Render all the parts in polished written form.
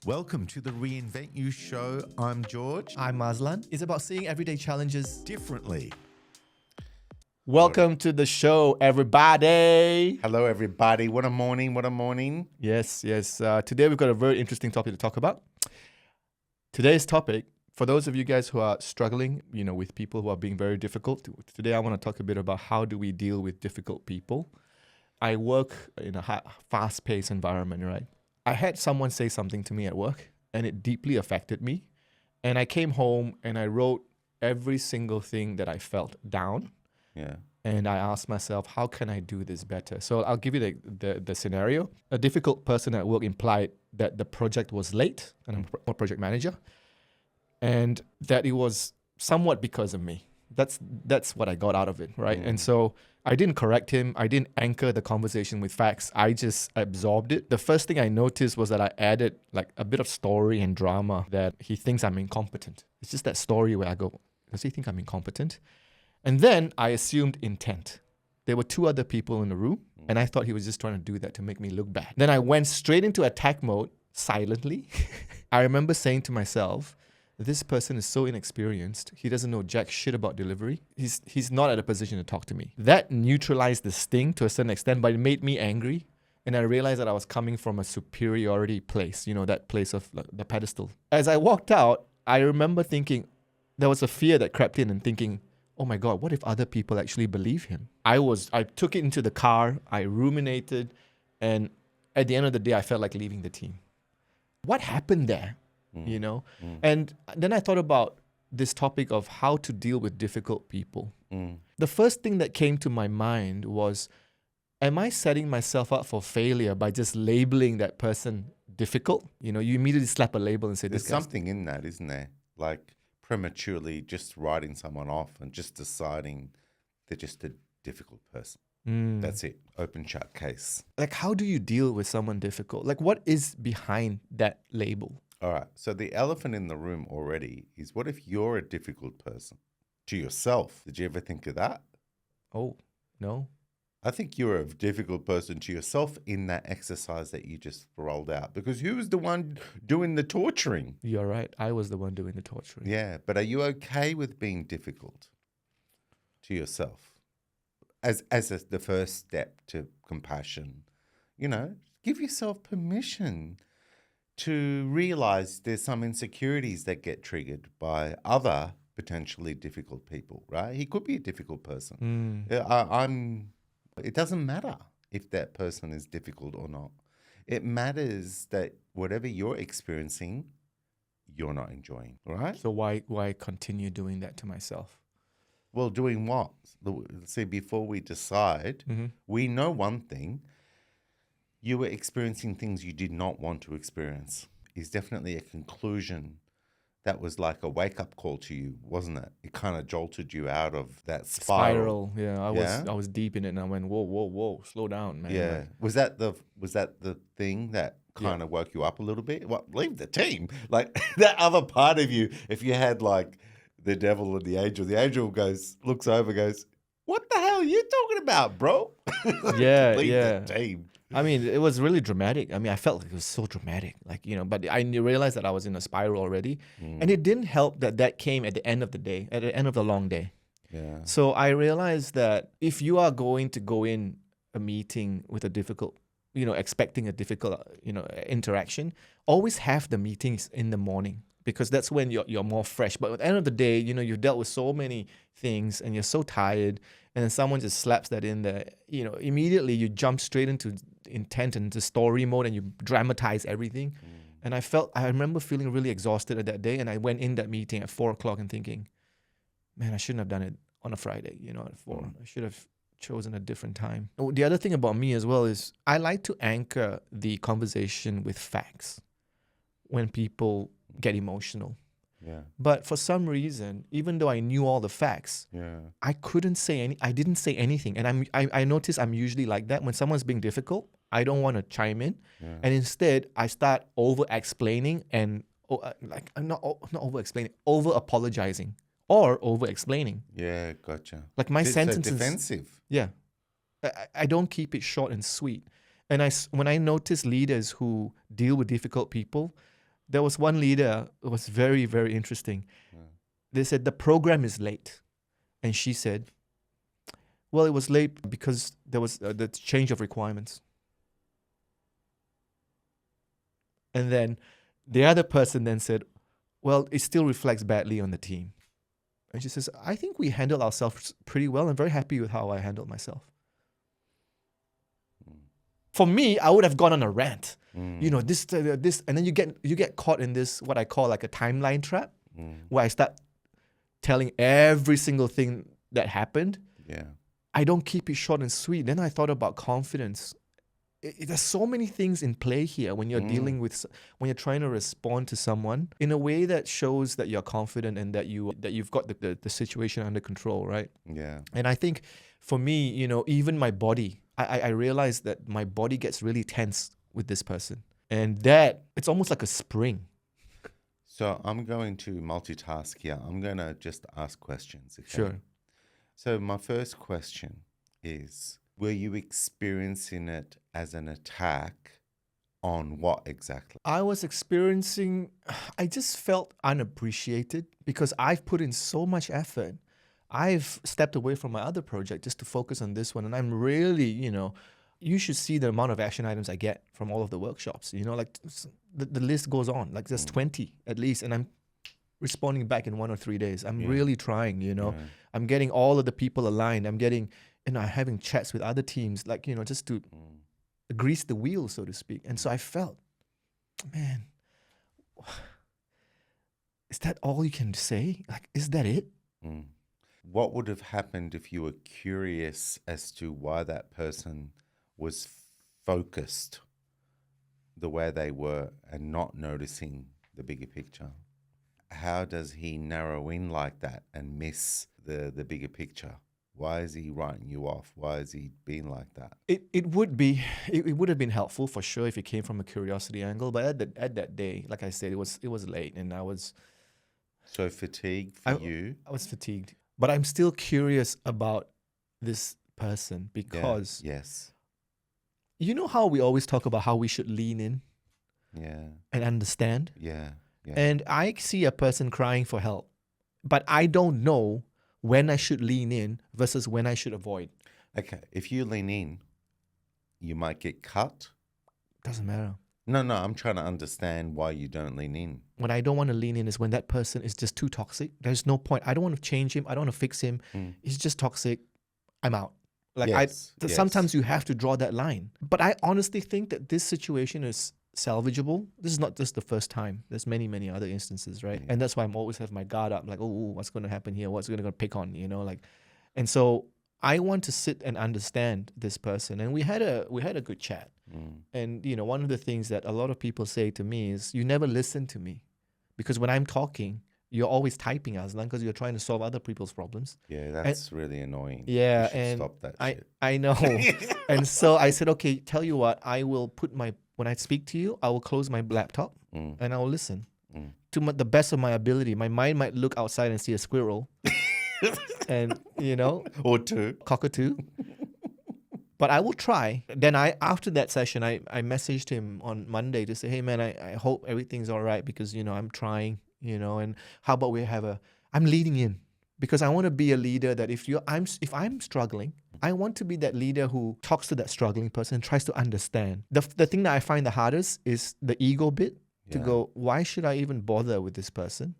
Welcome to the Reinvent You show. I'm George. I'm Mazlan. It's about seeing everyday challenges Differently. Welcome to the show, everybody. Hello, everybody. What a morning. What a morning. Yes. Today we've got a very interesting topic to talk about. Today's topic, for those of you guys who are struggling, with people who are being very difficult, today I want to talk a bit about how do we deal with difficult people. I work in a fast-paced environment, right? I had someone say something to me at work, and it deeply affected me. And I came home and I wrote every single thing that I felt down. Yeah. And I asked myself, how can I do this better? So I'll give you the scenario. A difficult person at work implied that the project was late, and I'm a project manager, and that it was somewhat because of me. That's what I got out of it, right? And so I didn't correct him. I didn't anchor the conversation with facts. I just absorbed it. The first thing I noticed was that I added like a bit of story and drama that he thinks I'm incompetent. It's just that story where I go, does he think I'm incompetent? And then I assumed intent. There were two other people in the room, and I thought he was just trying to do that to make me look bad. Then I went straight into attack mode silently. I remember saying to myself, this person is so inexperienced. He doesn't know jack shit about delivery. He's not at a position to talk to me. That neutralized the sting to a certain extent, but it made me angry. And I realized that I was coming from a superiority place, that place of the pedestal. As I walked out, I remember thinking, there was a fear that crept in and thinking, oh my God, what if other people actually believe him? I took it into the car, I ruminated, and at the end of the day, I felt like leaving the team. What happened there? And then I thought about this topic of how to deal with difficult people. The first thing that came to my mind was, am I setting myself up for failure by just labeling that person difficult? You immediately slap a label and say, There's something in that, isn't there? Like prematurely just writing someone off and just deciding they're just a difficult person. That's it. Open shut case. Like, how do you deal with someone difficult? Like, what is behind that label? All right. So the elephant in the room already is, what if you're a difficult person to yourself? Did you ever think of that? Oh, no. I think you're a difficult person to yourself in that exercise that you just rolled out, because who was the one doing the torturing? You're right. I was the one doing the torturing. Yeah. But are you okay with being difficult to yourself as the first step to compassion? Give yourself permission to realize there's some insecurities that get triggered by other potentially difficult people, right? He could be a difficult person. It doesn't matter if that person is difficult or not. It matters that whatever you're experiencing, you're not enjoying, right? So why continue doing that to myself? Well, doing what? See, before we decide, we know one thing. You were experiencing things you did not want to experience. Is definitely a conclusion that was like a wake-up call to you, wasn't it? It kind of jolted you out of that spiral. Yeah, I was deep in it, and I went, whoa, slow down, man. Yeah. Like, Was that the thing that kind of woke you up a little bit? What, leave the team? Like that other part of you, if you had like the devil and the angel looks over, goes, what the hell are you talking about, bro? Yeah, leave yeah. the team. I mean, it was really dramatic. I mean, I felt like it was so dramatic, but I realized that I was in a spiral already. And it didn't help that came at the end of the day, at the end of the long day. Yeah. So I realized that if you are going to go in a meeting with a difficult, expecting a difficult, interaction, always have the meetings in the morning, because that's when you're more fresh. But at the end of the day, you've dealt with so many things and you're so tired, and then someone just slaps that in there, immediately you jump straight into intent and into story mode, and you dramatize everything. And I remember feeling really exhausted at that day, and I went in that meeting at 4:00 and thinking, man, I shouldn't have done it on a Friday, at 4. I should have chosen a different time. The other thing about me as well is I like to anchor the conversation with facts when people get emotional. Yeah. But for some reason, even though I knew all the facts, I didn't say anything. And I notice I'm usually like that. When someone's being difficult, I don't want to chime in. And instead, I start over-explaining and not over-explaining, over-apologizing or over-explaining. Yeah, gotcha. Like my sentences. So defensive. Yeah. I don't keep it short and sweet. And when I notice leaders who deal with difficult people, There was one leader, it was very, very interesting. Yeah. They said, the program is late. And she said, well, it was late because there was the change of requirements. And then the other person then said, well, it still reflects badly on the team. And she says, I think we handled ourselves pretty well. I'm very happy with how I handled myself. For me, I would have gone on a rant. You know, this, and then you get caught in this, what I call like a timeline trap, where I start telling every single thing that happened. Yeah. I don't keep it short and sweet. Then I thought about confidence. There's so many things in play here when you're dealing with, when you're trying to respond to someone in a way that shows that you're confident and that you've got the situation under control, right? Yeah. And I think for me, you know, even my body, I realized that my body gets really tense with this person. And that, it's almost like a spring. So I'm going to multitask here. I'm going to just ask questions. Okay? Sure. So my first question is, were you experiencing it as an attack on what exactly? I was experiencing, I just felt unappreciated because I've put in so much effort. I've stepped away from my other project just to focus on this one. And I'm really, you know, you should see the amount of action items I get from all of the workshops. You know, like the list goes on, like there's 20 at least. And I'm responding back in 1 or 3 days. I'm really trying, you know. I'm getting all of the people aligned. I'm getting, you know, having chats with other teams, like, you know, just to grease the wheel, so to speak. And so I felt, man, is that all you can say? Like, is that it? What would have happened if you were curious as to why that person was focused the way they were and not noticing the bigger picture? How does he narrow in like that and miss the bigger picture? Why is he writing you off? Why is he being like that? It would have been helpful for sure if it came from a curiosity angle. But at that day, like I said, it was late and I was So fatigued for you? I was fatigued. But I'm still curious about this person because Yes. you know how we always talk about how we should lean in and understand? Yeah. And I see a person crying for help, but I don't know when I should lean in versus when I should avoid. Okay. If you lean in, you might get cut. Doesn't matter. No, I'm trying to understand why you don't lean in. When I don't want to lean in is when that person is just too toxic. There's no point. I don't want to change him. I don't want to fix him. He's just toxic. I'm out. Like sometimes you have to draw that line. But I honestly think that this situation is salvageable. This is not just the first time. There's many, many other instances, right? And that's why I'm always have my guard up. Like, oh, what's going to happen here? What's going to pick on? You know, like, and so I want to sit and understand this person. And we had a good chat. And you know, one of the things that a lot of people say to me is, you never listen to me, because when I'm talking, you're always typing, Aslan, because you're trying to solve other people's problems. Yeah, that's really annoying. Yeah, you should and stop that shit. I know. And so I said, okay, tell you what, I will put when I speak to you, I will close my laptop and I will listen to the best of my ability. My mind might look outside and see a squirrel, and you know, or two, cockatoo. But I will try. Then after that session, I messaged him on Monday to say, hey man, I hope everything's all right, because, you know, I'm trying, you know, and how about we have I'm leading in, because I want to be a leader that if I'm struggling, I want to be that leader who talks to that struggling person and tries to understand. The thing that I find the hardest is the ego bit, to go, why should I even bother with this person?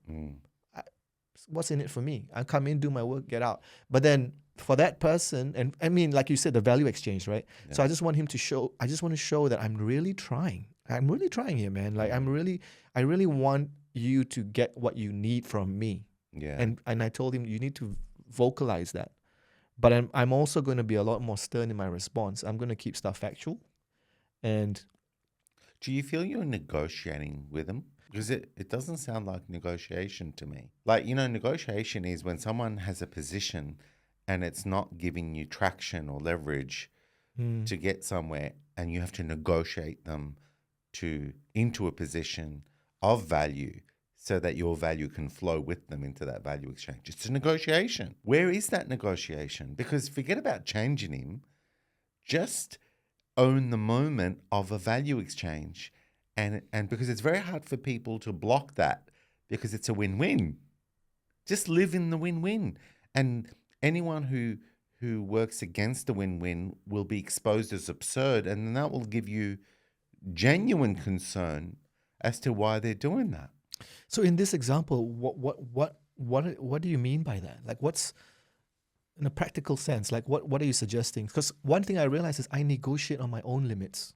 What's in it for me? I come in, do my work, get out. But then for that person, and I mean, like you said, the value exchange, right? Yeah. So I just want to show that I'm really trying. I'm really trying here, man. Like I really want you to get what you need from me. Yeah. And I told him, you need to vocalize that. But I'm also going to be a lot more stern in my response. I'm going to keep stuff factual. And do you feel you're negotiating with him? Because it doesn't sound like negotiation to me. Like, you know, negotiation is when someone has a position and it's not giving you traction or leverage to get somewhere, and you have to negotiate them into a position of value so that your value can flow with them into that value exchange. It's a negotiation. Where is that negotiation? Because forget about changing him. Just own the moment of a value exchange And because it's very hard for people to block that because it's a win-win. Just live in the win-win. And anyone who works against the win-win will be exposed as absurd, and then that will give you genuine concern as to why they're doing that. So in this example, what do you mean by that? Like, what's in a practical sense? Like, what are you suggesting? Because one thing I realize is I negotiate on my own limits.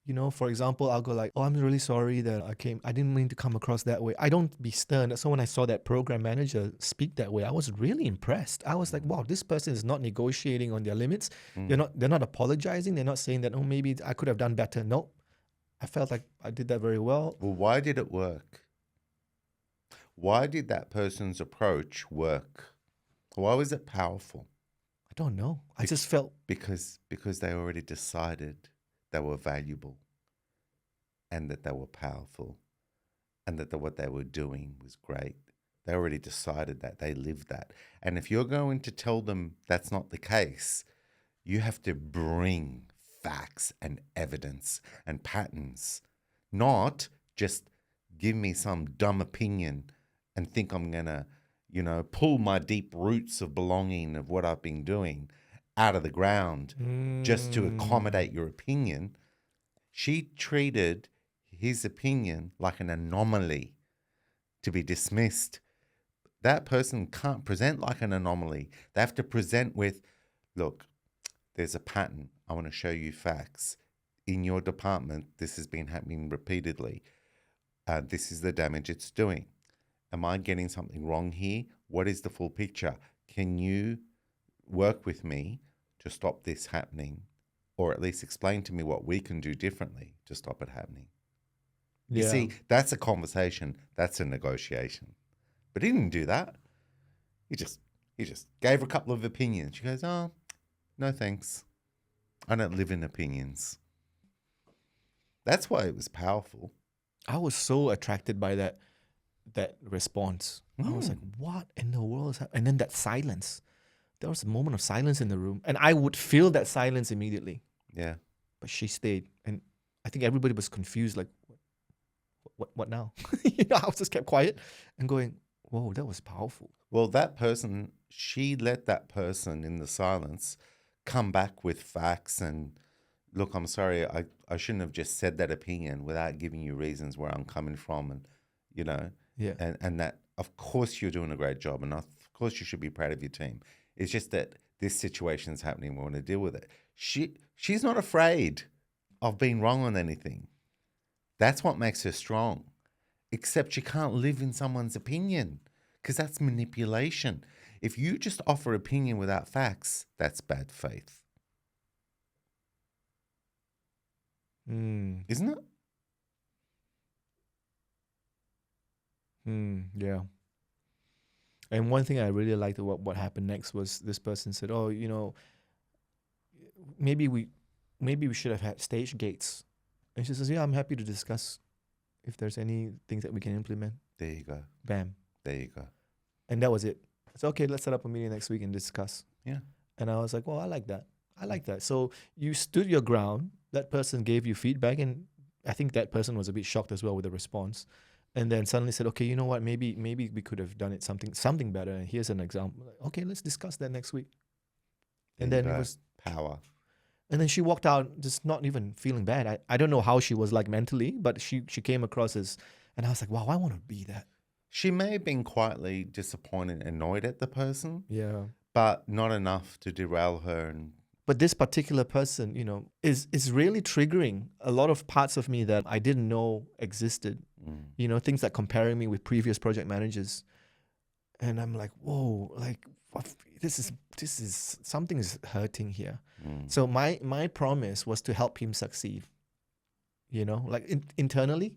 You know, for example, I'll go like, "Oh, I'm really sorry that I didn't mean to come across that way." I don't be stern. So when I saw that program manager speak that way, I was really impressed. I was like, "Wow, this person is not negotiating on their limits. They're not apologizing. They're not saying that, oh, maybe I could have done better." No, I felt like I did that very well. Well, why did it work? Why did that person's approach work? Why was it powerful? I don't know. I just felt Because they already decided they were valuable and that they were powerful and that what they were doing was great. They already decided that. They lived that. And if you're going to tell them that's not the case, you have to bring facts and evidence and patterns, not just give me some dumb opinion and think I'm going to, pull my deep roots of belonging of what I've been doing out of the ground just to accommodate your opinion. She treated his opinion like an anomaly to be dismissed. That person can't present like an anomaly. They have to present with, look, there's a pattern. I want to show you facts. In your department, this has been happening repeatedly. This is the damage it's doing. Am I getting something wrong here? What is the full picture? Can you work with me to stop this happening, or at least explain to me what we can do differently to stop it happening? You see, that's a conversation. That's a negotiation. But he didn't do that. He just gave a couple of opinions. She goes, "Oh, no thanks. I don't live in opinions." That's why it was powerful. I was so attracted by that response. I was like, what in the world is happening? And then that silence. There was a moment of silence in the room, and I would feel that silence immediately. Yeah. But she stayed, and I think everybody was confused, like, what now? I was just kept quiet and going, whoa, that was powerful. Well, that person, she let that person in the silence come back with facts and, look, I'm sorry, I shouldn't have just said that opinion without giving you reasons where I'm coming from, and, and that, of course, you're doing a great job, and of course you should be proud of your team. It's just that this situation is happening. We want to deal with it. She's not afraid of being wrong on anything. That's what makes her strong. Except she can't live in someone's opinion, because that's manipulation. If you just offer opinion without facts, that's bad faith. Isn't it? Yeah. And one thing I really liked about what happened next was this person said, "Oh, maybe we should have had stage gates." And she says, "Yeah, I'm happy to discuss if there's any things that we can implement." There you go. Bam. There you go. And that was it. It's okay, let's set up a meeting next week and discuss. Yeah. And I was like, well, I like that. So you stood your ground. That person gave you feedback, and I think that person was a bit shocked as well with the response. And then suddenly said, okay, you know what? Maybe we could have done it something better. And here's an example. Okay, let's discuss that next week. And then it was power. And then she walked out just not even feeling bad. I don't know how she was like mentally, but she came across as, and I was like, wow, I want to be that. She may have been quietly disappointed, annoyed at the person. Yeah. But not enough to derail her. But this particular person, is really triggering a lot of parts of me that I didn't know existed. Things like comparing me with previous project managers. And I'm like, whoa, like this is something is hurting here. So my promise was to help him succeed. Internally,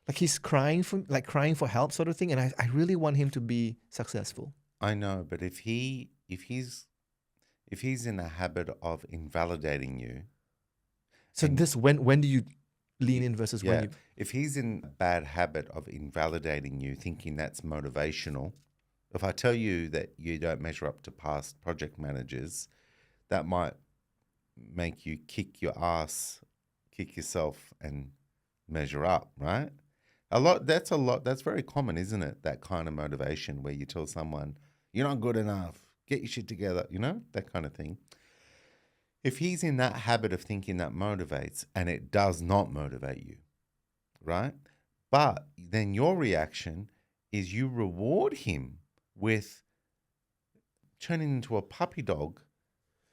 like he's crying for help sort of thing. And I really want him to be successful. I know, but if he's in a habit of invalidating you. So when do you lean in versus when you... If he's in a bad habit of invalidating you, thinking that's motivational, if I tell you that you don't measure up to past project managers, that might make you kick yourself and measure up, right? That's very common, isn't it? That kind of motivation where you tell someone, you're not good enough, get your shit together, that kind of thing. If he's in that habit of thinking that motivates and it does not motivate you, right? But then your reaction is you reward him with turning into a puppy dog.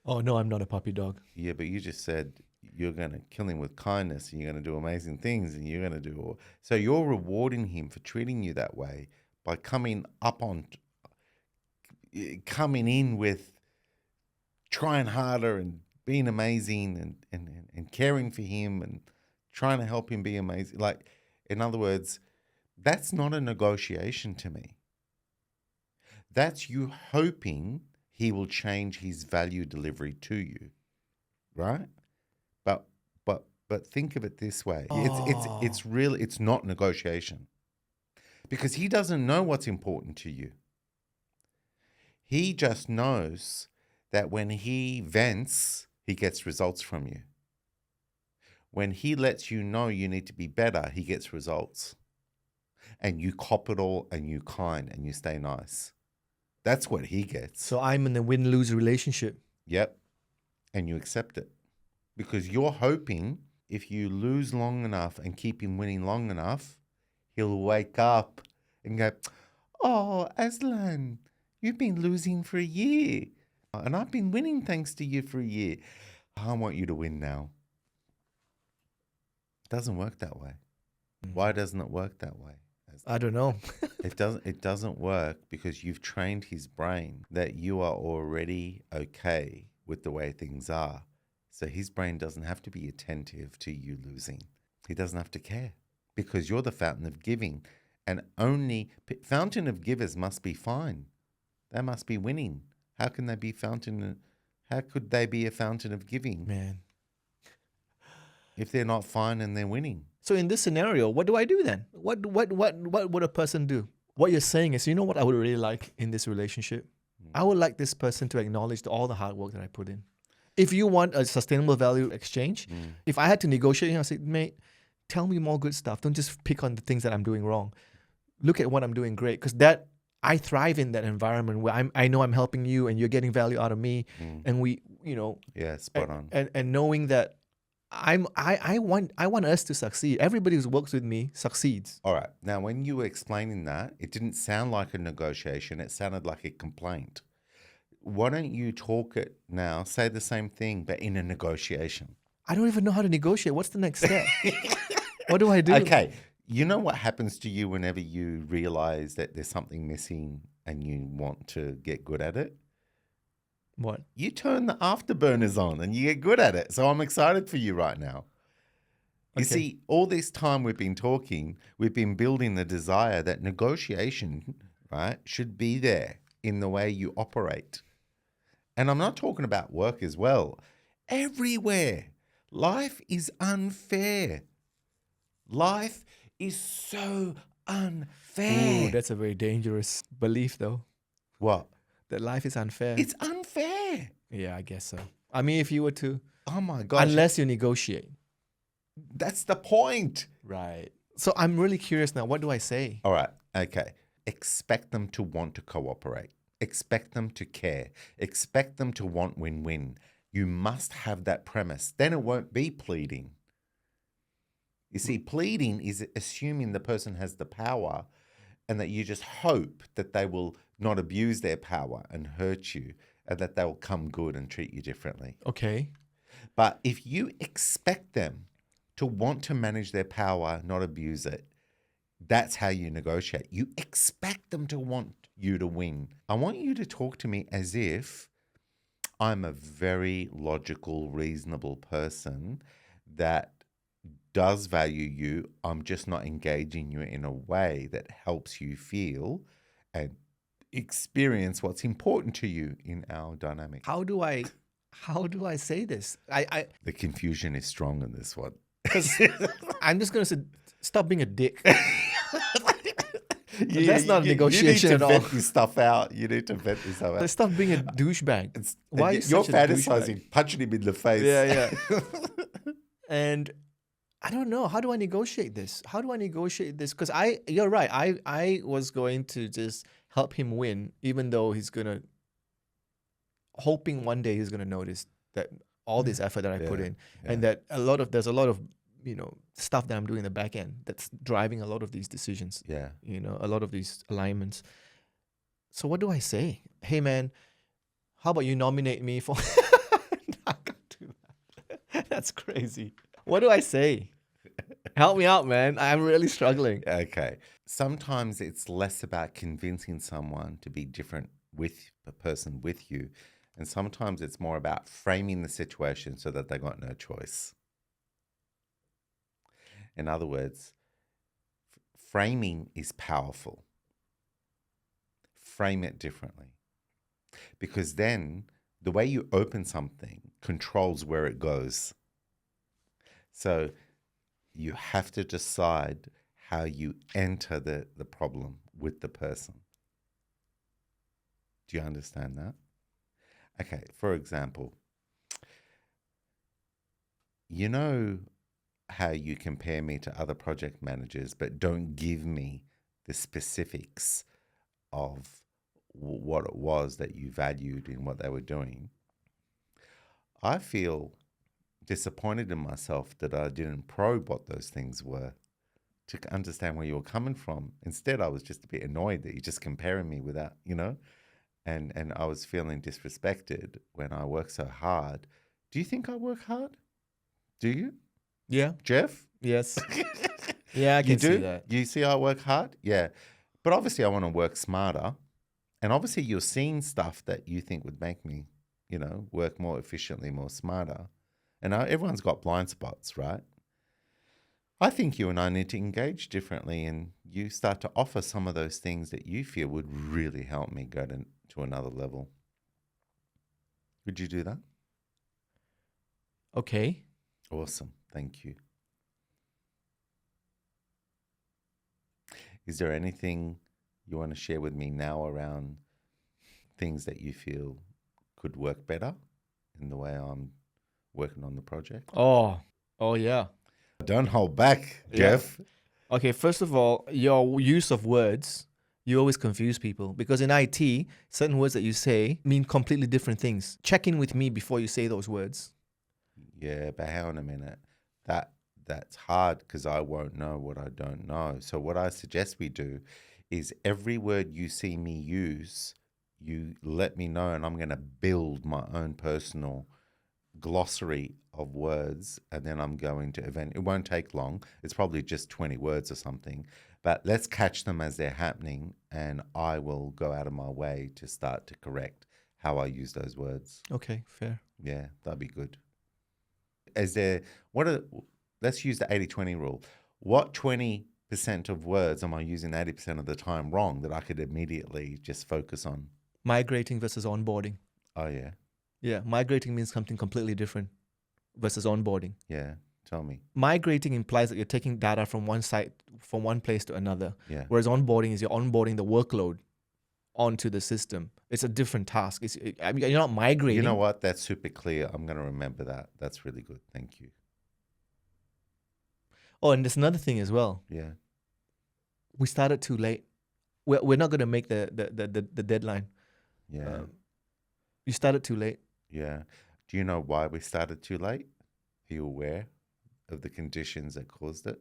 Oh, no, I'm not a puppy dog. Yeah, but you just said you're going to kill him with kindness and you're going to do amazing things and you're going to do all. So you're rewarding him for treating you that way by coming in with trying harder and being amazing and caring for him and trying to help him be amazing. Like, in other words, that's not a negotiation to me. That's you hoping he will change his value delivery to you, right? But think of it this way. It's not negotiation. Because he doesn't know what's important to you. He just knows that when he vents, he gets results from you. When he lets you know you need to be better, he gets results. And you cop it all and you kind and you stay nice. That's what he gets. So I'm in a win-lose relationship. Yep. And you accept it. Because you're hoping if you lose long enough and keep him winning long enough, he'll wake up and go, oh, Aslan, you've been losing for a year. And I've been winning thanks to you for a year. I want you to win now. It doesn't work that way. Why doesn't it work that way? I don't know. It doesn't work because you've trained his brain that you are already okay with the way things are. So his brain doesn't have to be attentive to you losing. He doesn't have to care because you're the fountain of giving. And only fountain of givers must be fine. They must be winning. How could they be a fountain of giving? Man. If they're not fine and they're winning? So in this scenario, what do I do then? What would a person do? What you're saying is, you know what I would really like in this relationship? I would like this person to acknowledge all the hard work that I put in. If you want a sustainable value exchange, if I had to negotiate, I'd say, mate, tell me more good stuff. Don't just pick on the things that I'm doing wrong. Look at what I'm doing great. Because I thrive in that environment where I know I'm helping you and you're getting value out of me. And we, Yeah, spot on. And knowing that I want us to succeed. Everybody who works with me succeeds. All right. Now, when you were explaining that, it didn't sound like a negotiation. It sounded like a complaint. Why don't you talk it now, say the same thing, but in a negotiation? I don't even know how to negotiate. What's the next step? What do I do? Okay. You know what happens to you whenever you realize that there's something missing and you want to get good at it? What? You turn the afterburners on and you get good at it. So I'm excited for you right now. You see, all this time we've been talking, we've been building the desire that negotiation, right, should be there in the way you operate. And I'm not talking about work as well. Everywhere. Life is unfair. Life is so unfair. Ooh, that's a very dangerous belief, though. What? That life is unfair. It's unfair. Yeah, I guess so. I mean, if you were to... Oh my gosh. Unless you negotiate. That's the point. Right. So I'm really curious now. What do I say? All right. Okay. Expect them to want to cooperate. Expect them to care. Expect them to want win-win. You must have that premise. Then it won't be pleading. You see, pleading is assuming the person has the power and that you just hope that they will not abuse their power and hurt you and that they'll come good and treat you differently. Okay. But if you expect them to want to manage their power, not abuse it, that's how you negotiate. You expect them to want you to win. I want you to talk to me as if I'm a very logical, reasonable person that does value you. I'm just not engaging you in a way that helps you feel and experience what's important to you in our dynamic. How do I say this? The confusion is strong in this one. Because I'm just going to say, stop being a dick. That's not a negotiation at all. You need to vent this stuff out. You need to vent this stuff out. Stop being a douchebag. Why are you you're fantasizing, punching him in the face. Yeah. And I don't know. How do I negotiate this? How do I negotiate this? Because you're right. I was going to just help him win, even though hoping one day he's gonna notice that all this effort that I put Yeah, in, yeah. and that there's a lot of stuff that I'm doing in the back end that's driving a lot of these decisions. Yeah. A lot of these alignments. So what do I say? Hey man, how about you nominate me for? I can't do that. That's crazy. What do I say? Help me out, man. I'm really struggling. Okay. Sometimes it's less about convincing someone to be different with the person with you. And sometimes it's more about framing the situation so that they got no choice. In other words, framing is powerful. Frame it differently. Because then the way you open something controls where it goes. So you have to decide how you enter the problem with the person. Do you understand that? Okay, for example, you know how you compare me to other project managers, but don't give me the specifics of what it was that you valued in what they were doing. I feel disappointed in myself that I didn't probe what those things were to understand where you were coming from. Instead, I was just a bit annoyed that you're just comparing me with that, and I was feeling disrespected when I work so hard. Do you think I work hard? Do you, Yeah. Jeff? Yes. Yeah, I You can see do? that. You see I work hard? Yeah. But obviously I want to work smarter. And obviously you're seeing stuff that you think would make me, work more efficiently, more smarter. And everyone's got blind spots, right? I think you and I need to engage differently, and you start to offer some of those things that you feel would really help me go to another level. Would you do that? Okay. Awesome. Thank you. Is there anything you want to share with me now around things that you feel could work better in the way I'm working on the project? Oh yeah. Don't hold back, Yeah. Jeff. Okay, first of all, your use of words, you always confuse people because in IT, certain words that you say mean completely different things. Check in with me before you say those words. Yeah, but hang on a minute. That's hard because I won't know what I don't know. So what I suggest we do is every word you see me use, you let me know, and I'm going to build my own personal glossary of words, and then I'm going to it won't take long. It's probably just 20 words or something, but let's catch them as they're happening, and I will go out of my way to start to correct how I use those words. Okay, fair. Yeah, that'd be good. Let's use the 80-20 rule. What 20% of words am I using 80% of the time wrong that I could immediately just focus on? Migrating versus onboarding. Oh, yeah. Yeah, migrating means something completely different versus onboarding. Yeah. Tell me. Migrating implies that you're taking data from one site, from one place to another. Yeah. Whereas onboarding is you're onboarding the workload onto the system. It's a different task. You're not migrating. You know what? That's super clear. I'm going to remember that. That's really good. Thank you. Oh, and there's another thing as well. Yeah. We started too late. We're not going to make the deadline. Yeah. You started too late. Yeah. Do you know why we started too late? Are you aware of the conditions that caused it?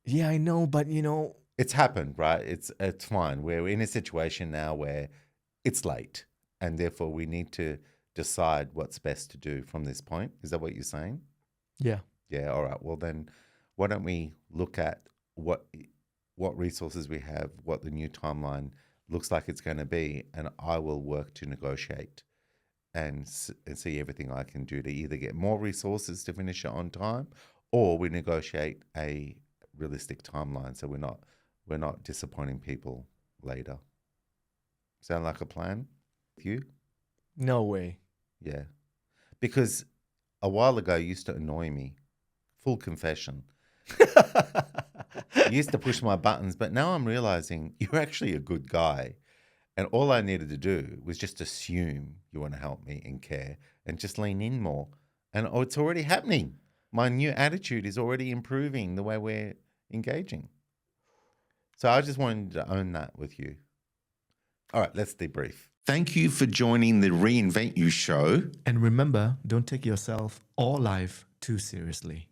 Yeah, I know, but It's happened, right? It's fine. We're in a situation now where it's late, and therefore we need to decide what's best to do from this point. Is that what you're saying? Yeah. Yeah. All right. Well, then why don't we look at what resources we have, what the new timeline looks like it's going to be, and I will work to negotiate and see everything I can do to either get more resources to finish it on time, or we negotiate a realistic timeline so we're not disappointing people later. Sound like a plan with you? No way. Yeah. Because a while ago you used to annoy me. Full confession. You used to push my buttons, but now I'm realizing you're actually a good guy. And all I needed to do was just assume you want to help me and care and just lean in more. And it's already happening. my new attitude is already improving the way we're engaging. So I just wanted to own that with you. All right, let's debrief. Thank you for joining the Reinvent You show. And remember, don't take yourself or life too seriously.